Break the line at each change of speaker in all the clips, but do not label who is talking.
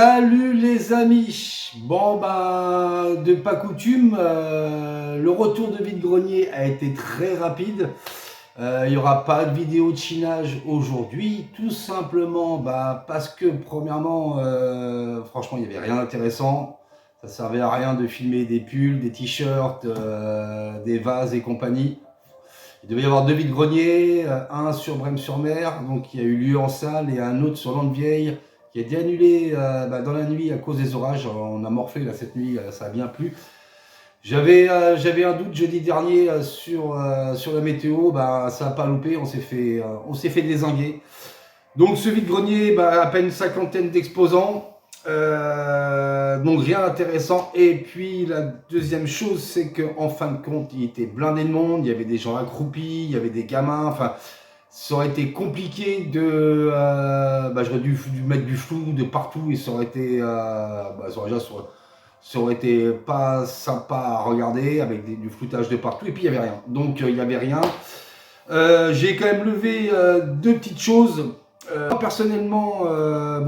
Salut les amis. Bon bah de pas coutume, le retour de vide-grenier a été très rapide. Il n'y aura pas de vidéo de chinage aujourd'hui, tout simplement parce que premièrement, franchement il n'y avait rien d'intéressant. Ça servait à rien de filmer des pulls, des t-shirts, des vases et compagnie. Il devait y avoir deux vide-greniers, un sur Brême-sur-Mer, donc qui a eu lieu en salle, et un autre sur Landevieille, qui a été annulé dans la nuit à cause des orages. On a morflé là cette nuit, ça a bien plu. J'avais un doute jeudi dernier sur la météo, ça n'a pas loupé, on s'est fait dézinguer. Donc ce vide-grenier, à peine une cinquantaine d'exposants, donc rien d'intéressant. Et puis la deuxième chose, c'est qu'en fin de compte, il était blindé de monde, il y avait des gens accroupis, il y avait des gamins, enfin ça aurait été compliqué de... j'aurais dû mettre du flou de partout et ça aurait été... ça aurait été pas sympa à regarder avec du floutage de partout, et puis il n'y avait rien. Donc il n'y avait rien. J'ai quand même levé deux petites choses. Personnellement,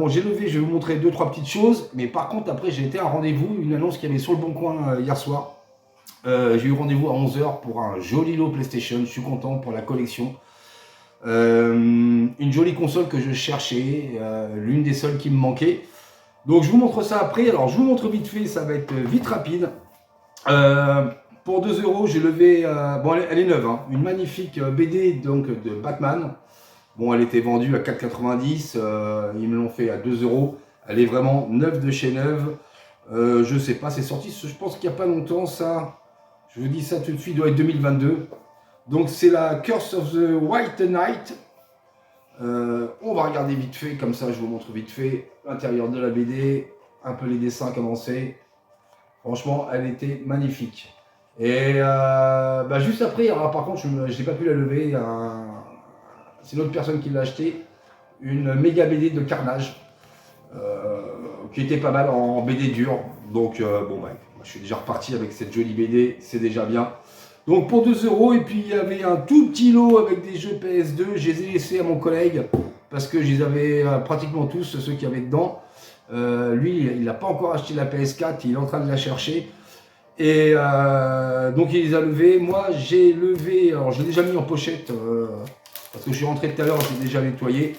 j'ai levé, je vais vous montrer deux, trois petites choses. Mais par contre, après, j'ai été à un rendez-vous, une annonce qu'il y avait sur le Bon Coin hier soir. J'ai eu rendez-vous à 11 h pour un joli lot PlayStation. Je suis content pour la collection. Une jolie console que je cherchais, l'une des seules qui me manquait. Donc je vous montre ça après. Alors je vous montre vite fait, ça va être vite rapide. Pour 2 €, j'ai levé, elle est neuve, hein, une magnifique BD donc, de Batman. Bon, elle était vendue à 4,90 €, ils me l'ont fait à 2 €. Elle est vraiment neuve de chez neuve. Je sais pas, c'est sorti, je pense qu'il n'y a pas longtemps ça. Je vous dis ça tout de suite, doit être 2022. Donc c'est la Curse of the White Knight. On va regarder vite fait, comme ça je vous montre vite fait l'intérieur de la BD, un peu les dessins commencés. Franchement, elle était magnifique. Et juste après, par contre, je n'ai pas pu la lever. C'est une autre personne qui l'a acheté. Une méga BD de Carnage. Qui était pas mal en BD dur. Donc, je suis déjà reparti avec cette jolie BD. C'est déjà bien. Donc, pour 2 €. Et puis, il y avait un tout petit lot avec des jeux PS2. Je les ai laissés à mon collègue. Parce que je les avais pratiquement tous, ceux qui avaient dedans. Lui, il n'a pas encore acheté la PS4. Il est en train de la chercher. Et donc il les a levés. Moi j'ai levé, alors je l'ai déjà mis en pochette parce que je suis rentré tout à l'heure, j'ai déjà nettoyé.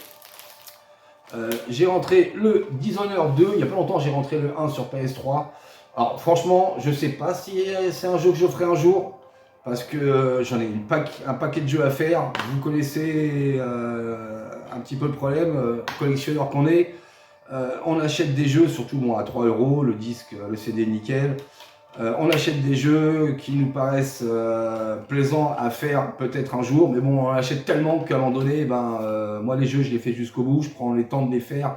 J'ai rentré le Dishonored 2, il n'y a pas longtemps j'ai rentré le 1 sur PS3. Alors franchement je sais pas si c'est un jeu que je ferai un jour, parce que j'en ai un paquet de jeux à faire. Vous connaissez un petit peu le problème, collectionneur qu'on est. On achète des jeux, surtout à 3 €, le disque, le CD nickel. On achète des jeux qui nous paraissent plaisants à faire peut-être un jour, mais bon, on achète tellement qu'à un moment donné, moi les jeux je les fais jusqu'au bout, je prends le temps de les faire.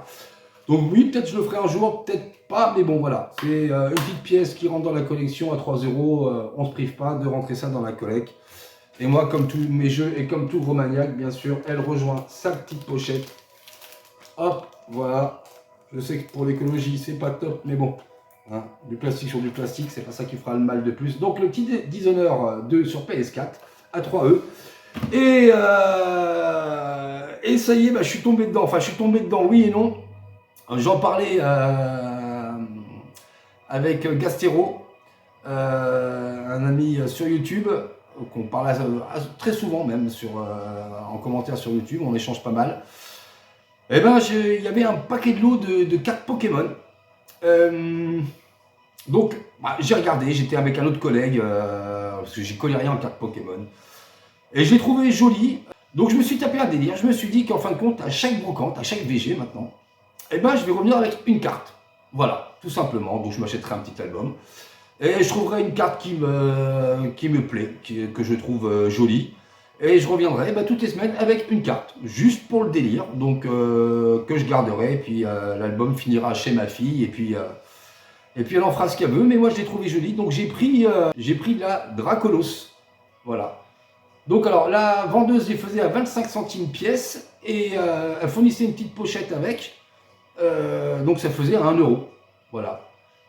Donc oui, peut-être je le ferai un jour, peut-être pas, mais bon voilà, c'est une petite pièce qui rentre dans la collection à 3 €, on se prive pas de rentrer ça dans la collecte. Et moi, comme tous mes jeux et comme tout gros maniaque, bien sûr, elle rejoint sa petite pochette. Hop, voilà. Je sais que pour l'écologie, c'est pas top, mais bon. Hein, du plastique sur du plastique, c'est pas ça qui fera le mal de plus. Donc le petit Dishonored 2 sur PS4 à 3 €. Et ça y est, je suis tombé dedans. Enfin, je suis tombé dedans, oui et non. J'en parlais avec Gastero, un ami sur YouTube, qu'on parle très souvent même en commentaire sur YouTube, on échange pas mal. Et il y avait un paquet de lots de cartes Pokémon. Donc j'ai regardé, j'étais avec un autre collègue, parce que j'y connais rien en cartes Pokémon. Et je l'ai trouvé joli. Donc je me suis tapé un délire. Je me suis dit qu'en fin de compte, à chaque brocante, à chaque VG maintenant, je vais revenir avec une carte. Voilà, tout simplement. Donc je m'achèterai un petit album. Et je trouverai une carte qui me plaît, que je trouve jolie. Et je reviendrai toutes les semaines avec une carte, juste pour le délire. Donc que je garderai. Et puis l'album finira chez ma fille. Et puis elle en fera ce qu'elle veut. Mais moi je l'ai trouvé jolie. Donc j'ai pris la Dracolos. Voilà. Donc alors la vendeuse les faisait à 25 centimes pièce. Et elle fournissait une petite pochette avec. Donc ça faisait à 1 €. Voilà.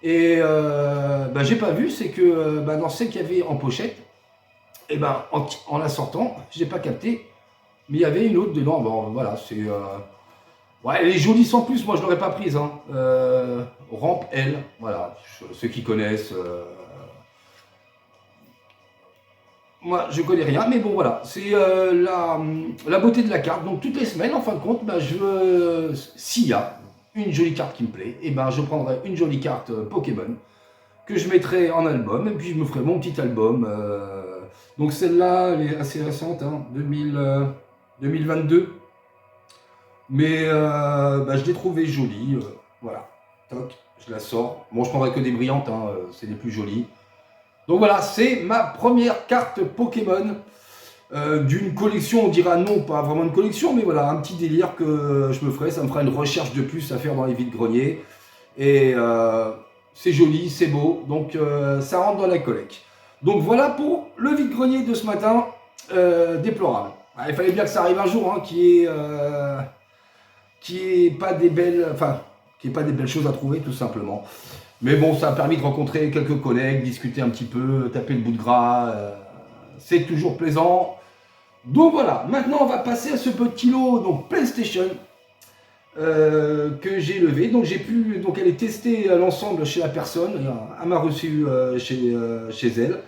Et j'ai pas vu, c'est que dans celle qu'il y avait en pochette, en la sortant, j'ai pas capté, mais il y avait une autre dedans. Bon, voilà, c'est Ouais, elle est jolie sans plus, moi je l'aurais pas prise. Hein. Rampe L, voilà, ceux qui connaissent. Moi je connais rien, mais bon voilà, c'est la beauté de la carte. Donc toutes les semaines, en fin de compte, bah, s'il y a une jolie carte qui me plaît, et ben je prendrai une jolie carte Pokémon que je mettrai en album, et puis je me ferai mon petit album. Donc celle-là, elle est assez récente, hein, 2022. Mais bah, je l'ai trouvée jolie, voilà, toc, je la sors. Bon, je prendrai que des brillantes, hein, c'est les plus jolies. Donc voilà, c'est ma première carte Pokémon d'une collection, on dira non, pas vraiment une collection, mais voilà, un petit délire que je me ferai, ça me fera une recherche de plus à faire dans les vides-greniers. Et c'est joli, c'est beau, donc ça rentre dans la collecte. Donc voilà pour le vide-grenier de ce matin, déplorable. Il fallait bien que ça arrive un jour, hein, qui est pas des belles, enfin, qui est pas des belles choses à trouver tout simplement. Mais bon, ça a permis de rencontrer quelques collègues, discuter un petit peu, taper le bout de gras, c'est toujours plaisant. Donc voilà, maintenant on va passer à ce petit lot donc PlayStation que j'ai levé. Donc j'ai pu donc aller tester l'ensemble chez la personne, elle m'a reçu chez elle.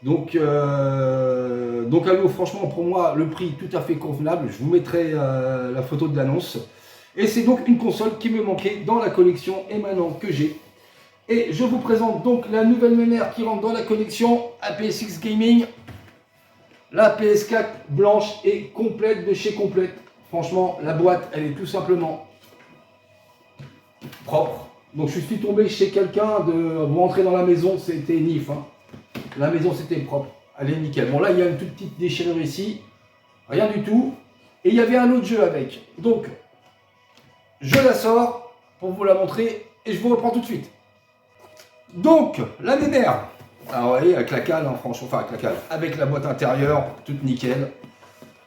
Donc allô, franchement pour moi le prix tout à fait convenable. Je vous mettrai la photo de l'annonce. Et c'est donc une console qui me manquait dans la collection et maintenant que j'ai. Et je vous présente donc la nouvelle mémère qui rentre dans la collection, APSX Gaming. La PS4 blanche et complète de chez Complète. Franchement, la boîte, elle est tout simplement propre. Donc je suis tombé chez quelqu'un, vous rentrez dans la maison, c'était nif. Hein. La maison, c'était propre. Elle est nickel. Bon là, il y a une toute petite déchirure ici. Rien du tout. Et il y avait un autre jeu avec. Donc, je la sors pour vous la montrer et je vous reprends tout de suite. Donc, la mémère. Alors, vous voyez, avec la cale, hein, franchement, enfin, avec la cale, avec la boîte intérieure, toute nickel.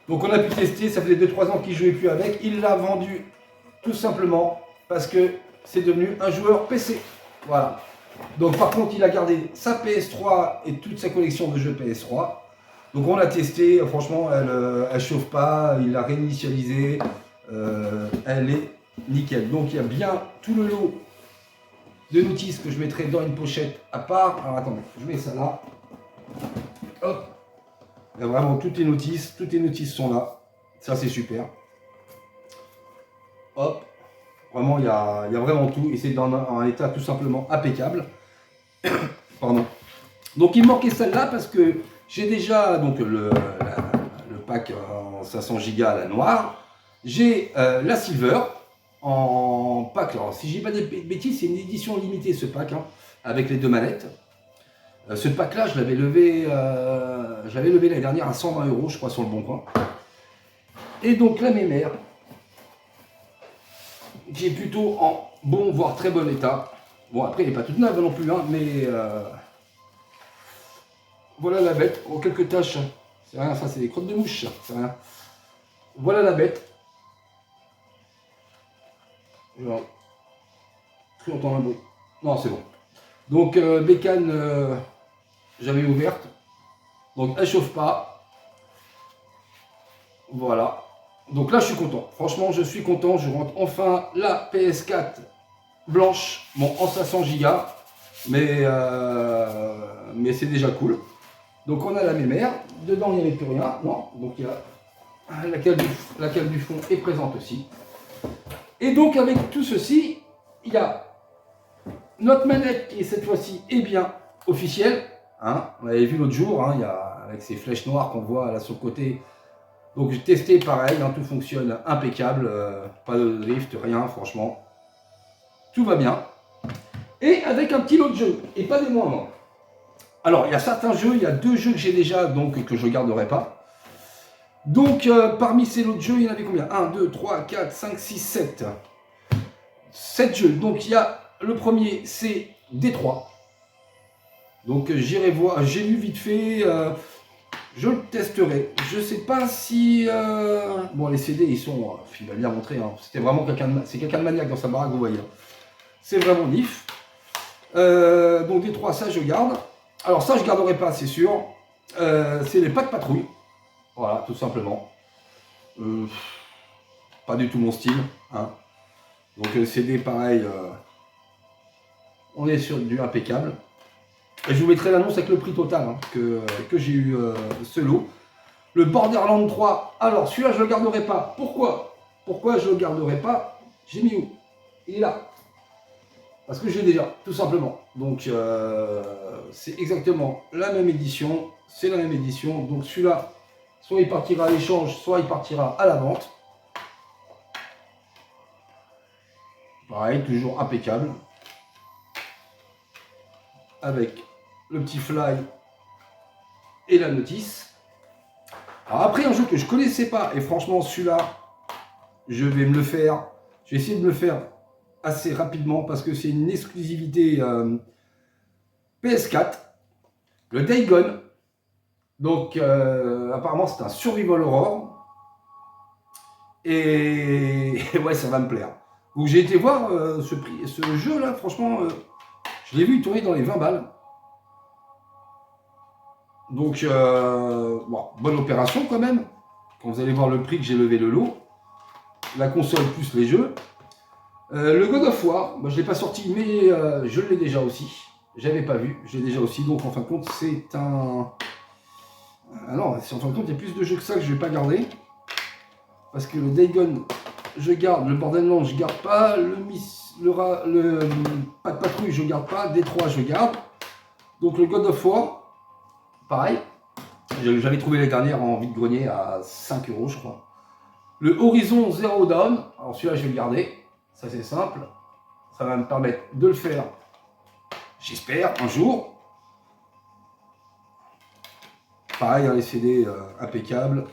Donc, on a pu tester, ça faisait 2-3 ans qu'il ne jouait plus avec. Il l'a vendu tout simplement parce que c'est devenu un joueur PC. Voilà. Donc, par contre, il a gardé sa PS3 et toute sa collection de jeux PS3. Donc, on l'a testé, franchement, elle ne chauffe pas, il l'a réinitialisé, elle est nickel. Donc, il y a bien tout le lot de notices que je mettrai dans une pochette à part. Alors attendez, je mets ça là. Hop. Il y a vraiment toutes les notices sont là. Ça c'est super. Hop. Vraiment, il y a vraiment tout et c'est dans un état tout simplement impeccable. Pardon. Donc il me manquait celle-là parce que j'ai déjà donc le pack en 500 Go à la noire. J'ai la Silver en pack. Alors, si j'ai pas de bêtises, c'est une édition limitée ce pack, hein, avec les deux manettes. Ce pack-là, je l'avais levé l'année dernière à 120 €, je crois, sur le Bon Coin. Et donc la mémère, qui est plutôt en bon, voire très bon état. Bon, après, elle n'est pas toute neuve non plus, hein, mais voilà la bête. Oh, quelques taches. C'est rien, ça, c'est des crottes de mouche, c'est rien. Voilà la bête. Alors, très longtemps un bruit. Non, c'est bon. Donc, bécane, j'avais ouverte. Donc, elle chauffe pas. Voilà. Donc là, je suis content. Franchement, je suis content. Je rentre enfin la PS4 blanche. Bon, en 500 Go. Mais c'est déjà cool. Donc, on a la mémère. Dedans, il n'y avait plus rien. Non. Donc, il y a la cale du fond est présente aussi. Et donc, avec tout ceci, il y a notre manette qui, cette fois-ci, est bien officielle. Hein, on l'avait vu l'autre jour, hein, avec ces flèches noires qu'on voit là sur le côté. Donc j'ai testé pareil, hein, tout fonctionne impeccable, pas de drift, rien, franchement. Tout va bien. Et avec un petit lot de jeux, et pas des moindres. Alors, il y a certains jeux, il y a 2 jeux que j'ai déjà, donc que je ne garderai pas. Donc, parmi ces lots de jeux, il y en avait combien? 1, 2, 3, 4, 5, 6, 7. 7 jeux. Donc, il y a le premier, c'est Détroit. Donc, j'irai voir, j'ai lu vite fait, je le testerai. Je sais pas si... Bon, les CD, ils sont... il m'a bien montré, hein. C'était vraiment quelqu'un de maniaque dans sa baraque, vous voyez. C'est vraiment nif. Donc, Détroit, ça, je garde. Alors, ça, je garderai pas, c'est sûr. C'est les packs patrouille. Voilà, tout simplement. Pas du tout mon style. Hein. Donc CD pareil, on est sur du impeccable. Et je vous mettrai l'annonce avec le prix total hein, que j'ai eu ce lot. Le Borderlands 3, alors celui-là je ne le garderai pas. Pourquoi je ne le garderai pas? J'ai mis où? Il est là. Parce que j'ai déjà, tout simplement. Donc c'est exactement la même édition. C'est la même édition. Donc celui-là, soit il partira à l'échange, soit il partira à la vente. Pareil, toujours impeccable. Avec le petit fly et la notice. Alors après, un jeu que je ne connaissais pas, et franchement celui-là, je vais me le faire. Je vais essayer de me le faire assez rapidement parce que c'est une exclusivité PS4. Le Dagon. Donc apparemment c'est un survival horror. Et ouais, ça va me plaire. Donc j'ai été voir ce jeu là, franchement, je l'ai vu tourner dans les 20 balles. Donc, bon, bonne opération quand même. Quand vous allez voir le prix que j'ai levé le lot. La console plus les jeux. Le God of War, bah, je ne l'ai pas sorti, mais je l'ai déjà aussi. J'avais pas vu, je l'ai déjà aussi. Donc, en fin de compte, c'est un... Ah non, en fin de compte, il y a plus de jeux que ça que je ne vais pas garder. Parce que le Dagon, je garde. Le Borderlands, je garde pas. Le Pas de Patrouille, je garde pas. Détroit, je garde. Donc, le God of War. Pareil, j'avais trouvé les dernières en vide-grenier à 5 €, je crois. Le Horizon Zero Dawn, alors celui-là je vais le garder, ça c'est simple. Ça va me permettre de le faire, j'espère, un jour. Pareil, les CD impeccables.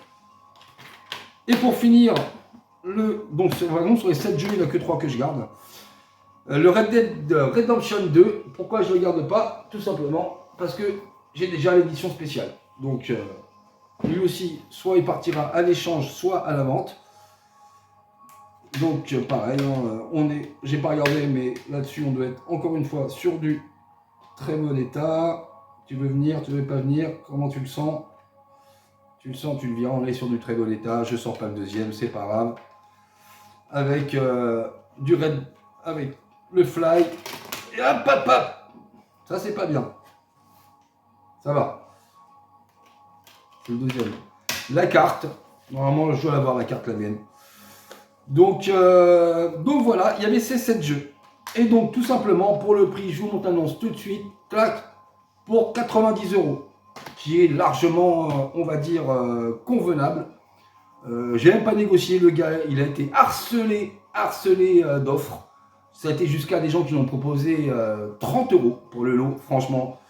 Et pour finir, donc vraiment sur les 7 jeux, il n'y en a que 3 que je garde. Le Red Dead Redemption 2, pourquoi je ne le garde pas? Tout simplement parce que j'ai déjà l'édition spéciale. Donc, lui aussi, soit il partira à l'échange, soit à la vente. Donc, pareil, hein, j'ai pas regardé, mais là-dessus, on doit être encore une fois sur du très bon état. Tu veux venir, tu veux pas venir, comment tu le sens? Tu le sens, tu le viens, on est sur du très bon état. Je sors pas le deuxième, c'est pas grave. Avec du red, avec le fly. Et hop, hop, hop. Ça, c'est pas bien. Ça va. C'est le deuxième. La carte. Normalement, je dois l'avoir, la carte, la mienne. Donc voilà, il y avait ces 7 jeux. Et donc, tout simplement, pour le prix, je vous montre l'annonce tout de suite. Clac, pour 90 €. Qui est largement, on va dire, convenable. J'ai même pas négocié. Le gars, il a été harcelé d'offres. Ça a été jusqu'à des gens qui l'ont proposé 30 € pour le lot, franchement.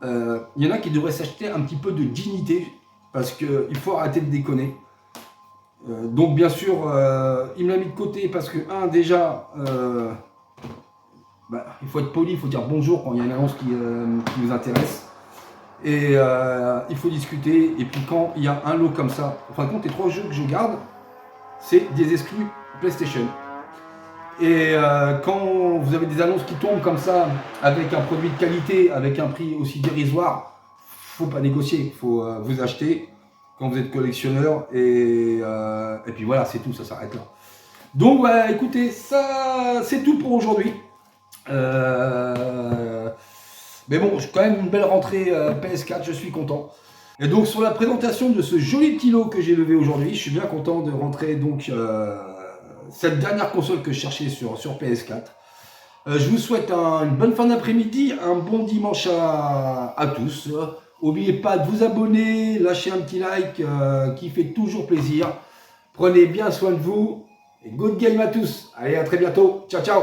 Il y en a qui devraient s'acheter un petit peu de dignité parce qu'il faut arrêter de déconner. Donc bien sûr, il me l'a mis de côté parce que, déjà, il faut être poli, il faut dire bonjour quand il y a une annonce qui nous intéresse. Et il faut discuter. Et puis quand il y a un lot comme ça, en fin de compte, les 3 jeux que je garde, c'est des exclus PlayStation. Et quand vous avez des annonces qui tombent comme ça, avec un produit de qualité, avec un prix aussi dérisoire, faut pas négocier, il faut vous acheter quand vous êtes collectionneur. Et puis voilà, c'est tout, ça s'arrête là. Donc ouais, écoutez, ça c'est tout pour aujourd'hui. Mais bon, quand même une belle rentrée PS4, je suis content. Et donc sur la présentation de ce joli petit lot que j'ai levé aujourd'hui, je suis bien content de rentrer donc cette dernière console que je cherchais sur PS4. Je vous souhaite une bonne fin d'après-midi, un bon dimanche à tous. N'oubliez pas de vous abonner, lâcher un petit like qui fait toujours plaisir. Prenez bien soin de vous et good game à tous. Allez, à très bientôt. Ciao, ciao.